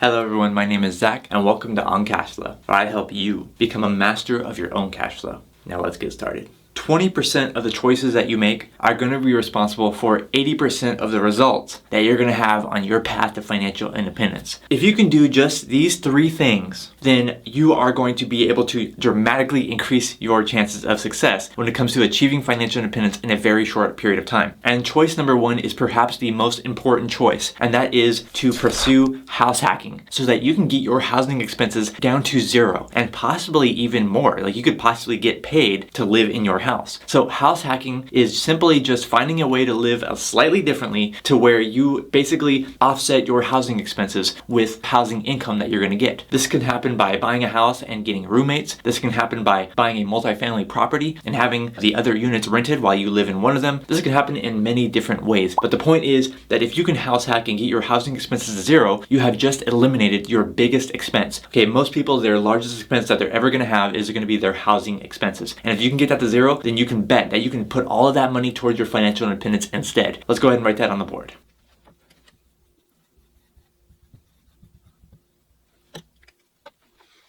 Hello everyone, my name is Zach and welcome to On Cash Flow, where I help you become a master of your own cash flow. Now let's get started. 20% of the choices that you make are going to be responsible for 80% of the results that you're going to have on your path to financial independence. If you can do just these three things, then you are going to be able to dramatically increase your chances of success when it comes to achieving financial independence in a very short period of time. And choice number one is perhaps the most important choice, and that is to pursue house hacking so that you can get your housing expenses down to zero and possibly even more. Like you could possibly get paid to live in your house. So house hacking is simply just finding a way to live slightly differently to where you basically offset your housing expenses with housing income that you're going to get. This can happen by buying a house and getting roommates. This can happen by buying a multifamily property and having the other units rented while you live in one of them. This can happen in many different ways. But the point is that if you can house hack and get your housing expenses to zero, you have just eliminated your biggest expense. Okay, most people, their largest expense that they're ever going to have is going to be their housing expenses. And if you can get that to zero, then you can bet that you can put all of that money towards your financial independence instead. Let's go ahead and write that on the board.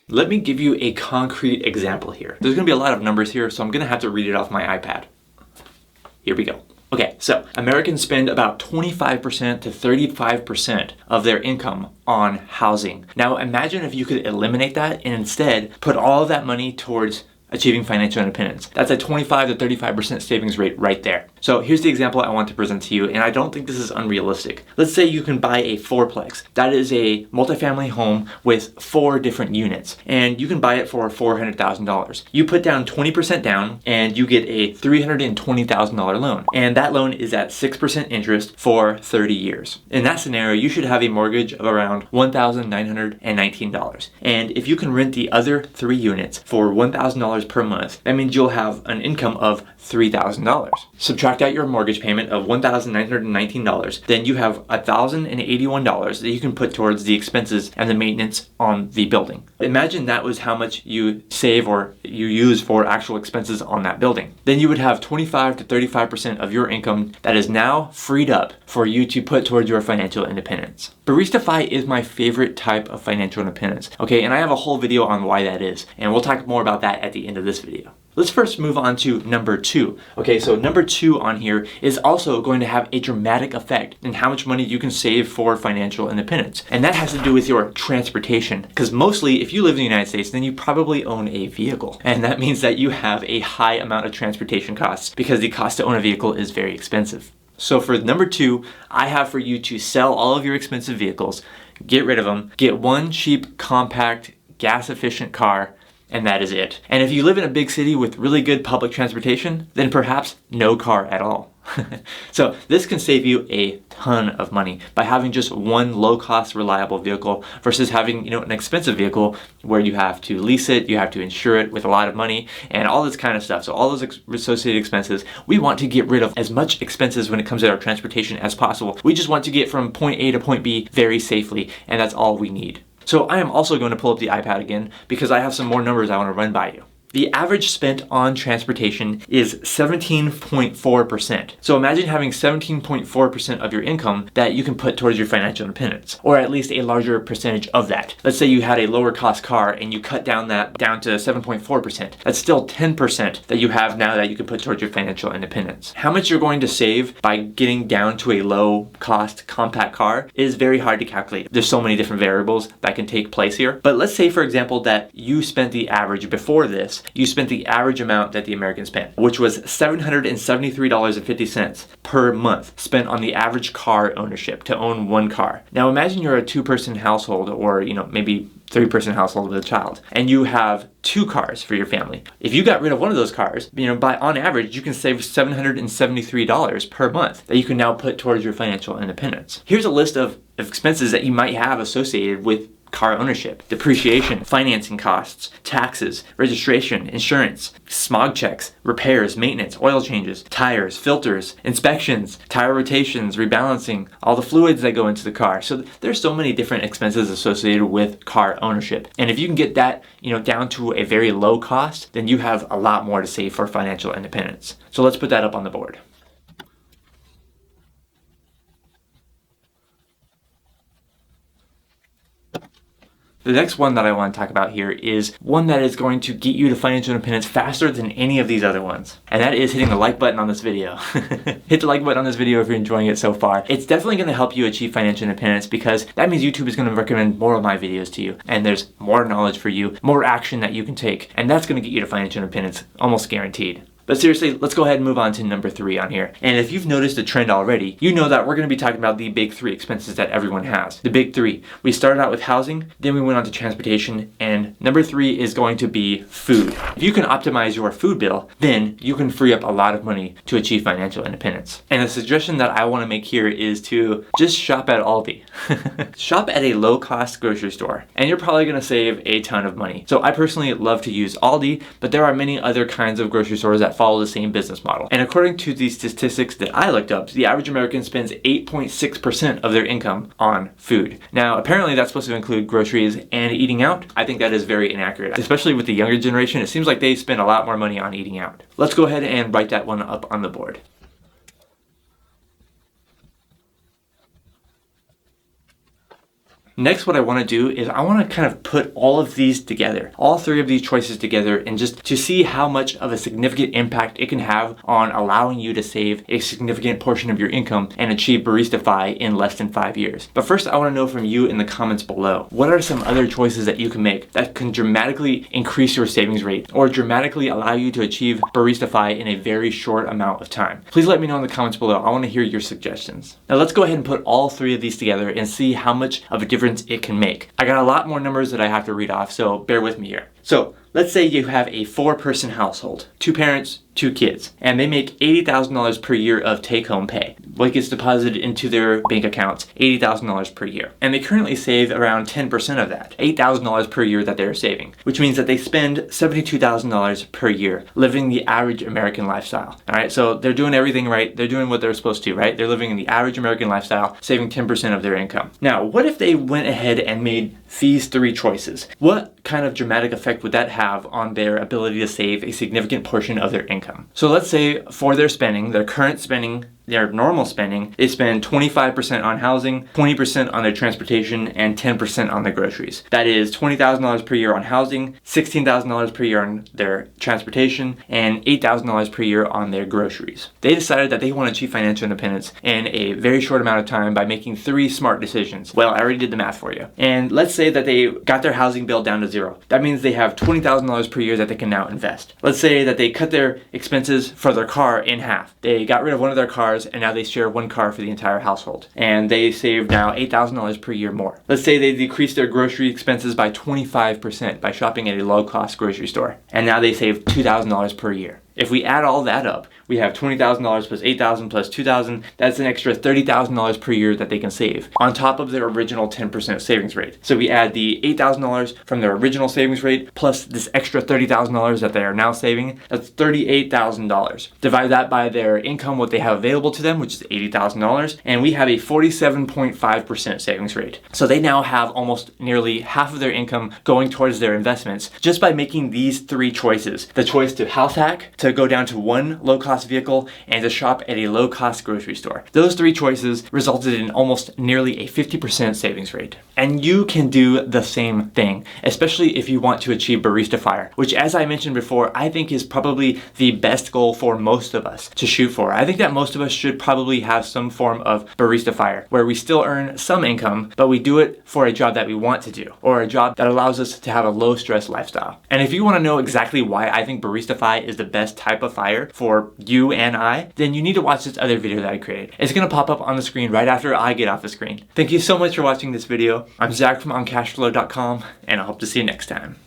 Let me give you a concrete example here. There's going to be a lot of numbers here, so I'm going to have to read it off my iPad. Here we go. Okay, so Americans spend about 25% to 35% of their income on housing. Now imagine if you could eliminate that and instead put all of that money towards achieving financial independence. That's a 25 to 35% savings rate right there. So here's the example I want to present to you, and I don't think this is unrealistic. Let's say you can buy a fourplex. That is a multifamily home with 4 different units, and you can buy it for $400,000. You put down 20% down, and you get a $320,000 loan, and that loan is at 6% interest for 30 years. In that scenario, you should have a mortgage of around $1,919. And if you can rent the other 3 units for $1,000 per month, that means you'll have an income of $3,000. Subtract out your mortgage payment of $1,919, then you have $1,081 that you can put towards the expenses and the maintenance on the building. Imagine that was how much you save or you use for actual expenses on that building. Then you would have 25 to 35% of your income that is now freed up for you to put towards your financial independence. Barista Phi is my favorite type of financial independence. Okay, and I have a whole video on why that is, and we'll talk more about that at the end of this video. Let's first move on to number 2. Okay, so number 2 on here is also going to have a dramatic effect in how much money you can save for financial independence. And that has to do with your transportation. Because mostly, if you live in the United States, then you probably own a vehicle. And that means that you have a high amount of transportation costs because the cost to own a vehicle is very expensive. So for number 2, I have for you to sell all of your expensive vehicles, get rid of them, get one cheap, compact, gas-efficient car, and that is it. And if you live in a big city with really good public transportation, then perhaps no car at all. So this can save you a ton of money by having just one low-cost, reliable vehicle versus having, an expensive vehicle where you have to lease it, you have to insure it with a lot of money, and all this kind of stuff. So all those associated expenses, we want to get rid of as much expenses when it comes to our transportation as possible. We just want to get from point A to point B very safely, and that's all we need. So I am also going to pull up the iPad again because I have some more numbers I want to run by you. The average spent on transportation is 17.4%. So imagine having 17.4% of your income that you can put towards your financial independence, or at least a larger percentage of that. Let's say you had a lower cost car and you cut down to 7.4%. That's still 10% that you have now that you can put towards your financial independence. How much you're going to save by getting down to a low cost compact car is very hard to calculate. There's so many different variables that can take place here. But let's say, for example, that you spent the average before this, you spent the average amount that the Americans spent, which was $773.50 per month spent on the average car ownership to own one car. Now imagine you're a 2-person household or, maybe 3-person household with a child, and you have 2 cars for your family. If you got rid of one of those cars, on average, you can save $773 per month that you can now put towards your financial independence. Here's a list of expenses that you might have associated with car ownership: depreciation, financing costs, taxes, registration, insurance, smog checks, repairs, maintenance, oil changes, tires, filters, inspections, tire rotations, rebalancing, all the fluids that go into the car. So there's so many different expenses associated with car ownership. And if you can get that, down to a very low cost, then you have a lot more to save for financial independence. So let's put that up on the board. The next one that I want to talk about here is one that is going to get you to financial independence faster than any of these other ones. And that is hitting the like button on this video. Hit the like button on this video if you're enjoying it so far. It's definitely going to help you achieve financial independence because that means YouTube is going to recommend more of my videos to you. And there's more knowledge for you, more action that you can take. And that's going to get you to financial independence, almost guaranteed. But seriously, let's go ahead and move on to number 3 on here. And if you've noticed a trend already, you know that we're going to be talking about the big 3 expenses that everyone has. The big 3. We started out with housing, then we went on to transportation, and number 3 is going to be food. If you can optimize your food bill, then you can free up a lot of money to achieve financial independence. And the suggestion that I want to make here is to just shop at Aldi. Shop at a low-cost grocery store, and you're probably going to save a ton of money. So I personally love to use Aldi, but there are many other kinds of grocery stores that follow the same business model. And according to the statistics that I looked up, the average American spends 8.6% of their income on food. Now, apparently that's supposed to include groceries and eating out. I think that is very inaccurate, especially with the younger generation. It seems like they spend a lot more money on eating out. Let's go ahead and write that one up on the board. Next, what I want to do is I want to kind of put all of these together, all 3 of these choices together, and just to see how much of a significant impact it can have on allowing you to save a significant portion of your income and achieve Barista Phi in less than 5 years. But first, I want to know from you in the comments below, what are some other choices that you can make that can dramatically increase your savings rate or dramatically allow you to achieve Barista Phi in a very short amount of time? Please let me know in the comments below. I want to hear your suggestions. Now let's go ahead and put all 3 of these together and see how much of a difference it can make. I got a lot more numbers that I have to read off, so bear with me here. So let's say you have a 4-person household, 2 parents, 2 kids, and they make $80,000 per year of take-home pay. What gets deposited into their bank accounts? $80,000 per year. And they currently save around 10% of that, $8,000 per year that they're saving, which means that they spend $72,000 per year living the average American lifestyle. All right, so they're doing everything right. They're doing what they're supposed to, right? They're living in the average American lifestyle, saving 10% of their income. Now, what if they went ahead and made these 3 choices? What kind of dramatic effect would that have on their ability to save a significant portion of their income? So let's say for their spending, their current spending, their normal spending, they spend 25% on housing, 20% on their transportation, and 10% on their groceries. That is $20,000 per year on housing, $16,000 per year on their transportation, and $8,000 per year on their groceries. They decided that they want to achieve financial independence in a very short amount of time by making 3 smart decisions. Well, I already did the math for you. And let's say that they got their housing bill down to 0. That means they have $20,000 per year that they can now invest. Let's say that they cut their expenses for their car in half. They got rid of one of their cars and now they share 1 car for the entire household. And they save now $8,000 per year more. Let's say they decrease their grocery expenses by 25% by shopping at a low-cost grocery store. And now they save $2,000 per year. If we add all that up, we have $20,000 plus $8,000 plus $2,000. That's an extra $30,000 per year that they can save on top of their original 10% savings rate. So we add the $8,000 from their original savings rate plus this extra $30,000 that they are now saving. That's $38,000. Divide that by their income, what they have available to them, which is $80,000, and we have a 47.5% savings rate. So they now have almost nearly half of their income going towards their investments just by making these 3 choices. The choice to house hack, to go down to 1 low-cost vehicle, and to shop at a low-cost grocery store. Those 3 choices resulted in almost nearly a 50% savings rate. And you can do the same thing, especially if you want to achieve Barista FIRE, which, as I mentioned before, I think is probably the best goal for most of us to shoot for. I think that most of us should probably have some form of Barista FIRE, where we still earn some income, but we do it for a job that we want to do, or a job that allows us to have a low-stress lifestyle. And if you want to know exactly why I think Barista Phi is the best type of FIRE for you and I, then you need to watch this other video that I created. It's going to pop up on the screen right after I get off the screen. Thank you so much for watching this video. I'm Zach from OnCashflow.com, and I hope to see you next time.